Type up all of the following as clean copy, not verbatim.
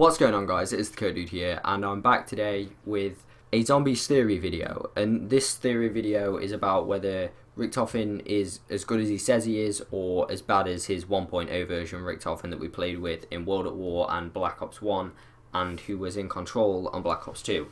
What's going on, guys? It's the Code Dude here, and I'm back today with a zombies theory video. And this theory video is about whether Richtofen is as good as he says he is, or as bad as his 1.0 version Richtofen that we played with in World at War and Black Ops 1, and who was in control on Black Ops 2.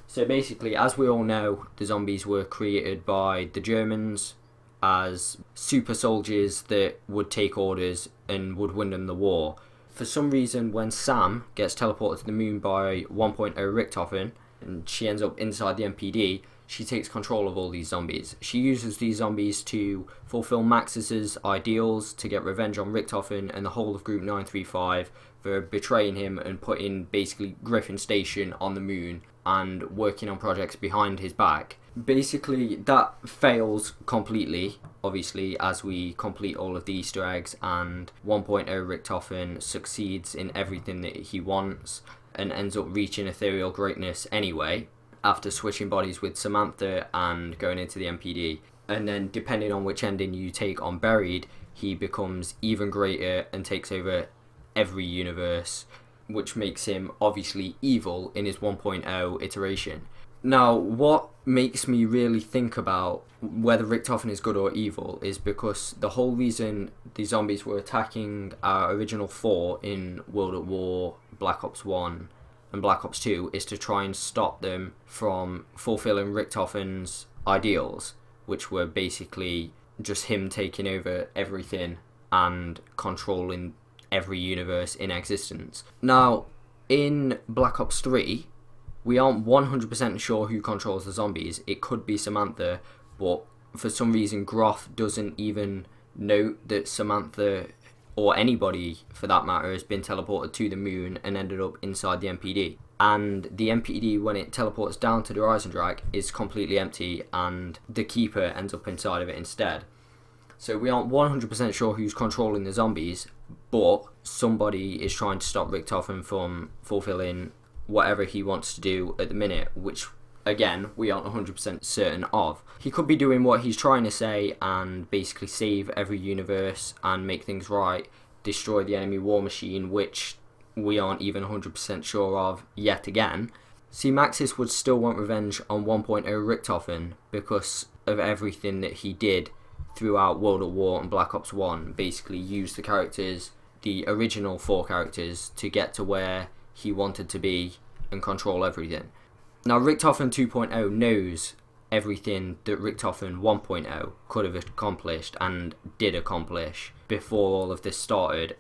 So basically, as we all know, the zombies were created by the Germans as super soldiers that would take orders and would win them the war. For some reason, when Sam gets teleported to the moon by 1.0 Richtofen and she ends up inside the MPD, she takes control of all these zombies. She uses these zombies to fulfill Maxis's ideals, to get revenge on Richtofen and the whole of Group 935 for betraying him and putting basically Griffin Station on the moon and working on projects behind his back. Basically, that fails completely, obviously, as we complete all of the Easter eggs, and 1.0 Richtofen succeeds in everything that he wants and ends up reaching ethereal greatness anyway, after switching bodies with Samantha and going into the MPD. And then, depending on which ending you take on Buried, he becomes even greater and takes over every universe, which makes him obviously evil in his 1.0 iteration. Now, what makes me really think about whether Richtofen is good or evil is because the whole reason the zombies were attacking our original 4 in World at War, Black Ops 1 and Black Ops 2 is to try and stop them from fulfilling Richtofen's ideals, which were basically just him taking over everything and controlling every universe in existence. Now, in Black Ops 3, we aren't 100% sure who controls the zombies. It could be Samantha, but for some reason Groff doesn't even note that Samantha, or anybody for that matter, has been teleported to the moon and ended up inside the MPD. And the MPD, when it teleports down to the Horizon Drag, is completely empty and the Keeper ends up inside of it instead. So we aren't 100% sure who's controlling the zombies, but somebody is trying to stop Richtofen from fulfilling whatever he wants to do at the minute, which again we aren't 100% certain of. He could be doing what he's trying to say and basically save every universe and make things right, destroy the enemy war machine, which we aren't even 100% sure of yet again. See, Maxis would still want revenge on 1.0 Richtofen because of everything that he did throughout World at War and Black Ops 1, basically used the characters, the original 4 characters, to get to where he wanted to be and control everything. Now, Richtofen 2.0 knows everything that Richtofen 1.0 could have accomplished and did accomplish before all of this started,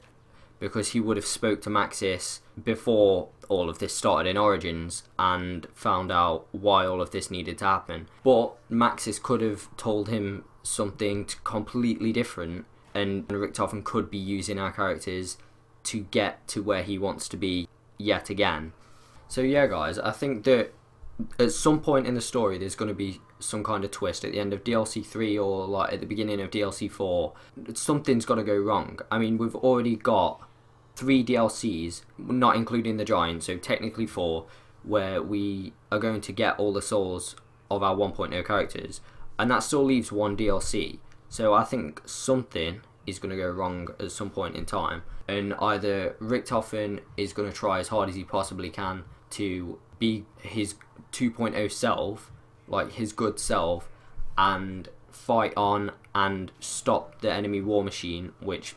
because he would have spoke to Maxis before all of this started in Origins and found out why all of this needed to happen. But Maxis could have told him something completely different, and Richtofen could be using our characters to get to where he wants to be yet again. So yeah, guys, I think that at some point in the story there's going to be some kind of twist at the end of DLC 3 or like at the beginning of DLC 4. Something's got to go wrong. I mean, we've already got 3 DLCs, not including the Giant, so technically 4, where we are going to get all the souls of our 1.0 characters, and that still leaves 1 DLC. So I think something is going to go wrong at some point in time, and either Richtofen is going to try as hard as he possibly can to be his 2.0 self, like his good self, and fight on and stop the enemy war machine, which,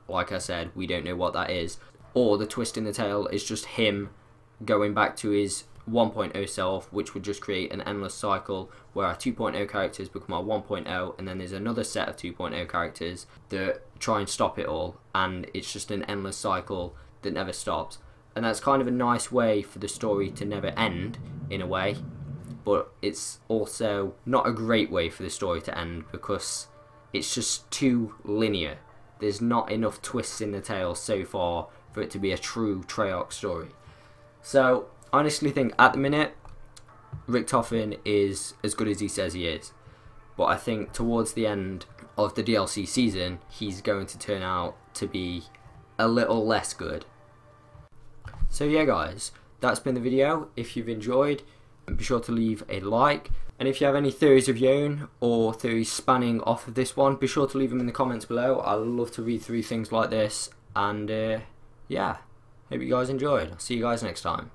like I said, we don't know what that is. Or the twist in the tail is just him going back to his 1.0 self, which would just create an endless cycle where our 2.0 characters become our 1.0, and then there's another set of 2.0 characters that try and stop it all, and it's just an endless cycle that never stops. And that's kind of a nice way for the story to never end, in a way, but it's also not a great way for the story to end because it's just too linear. There's not enough twists in the tail so far for it to be a true Treyarch story. So I honestly think at the minute Richtofen is as good as he says he is, but I think towards the end of the DLC season he's going to turn out to be a little less good. So yeah, guys, that's been the video. If you've enjoyed, be sure to leave a like, and if you have any theories of your own or theories spanning off of this one, be sure to leave them in the comments below. I love to read through things like this, and yeah, Hope you guys enjoyed. I'll see you guys next time.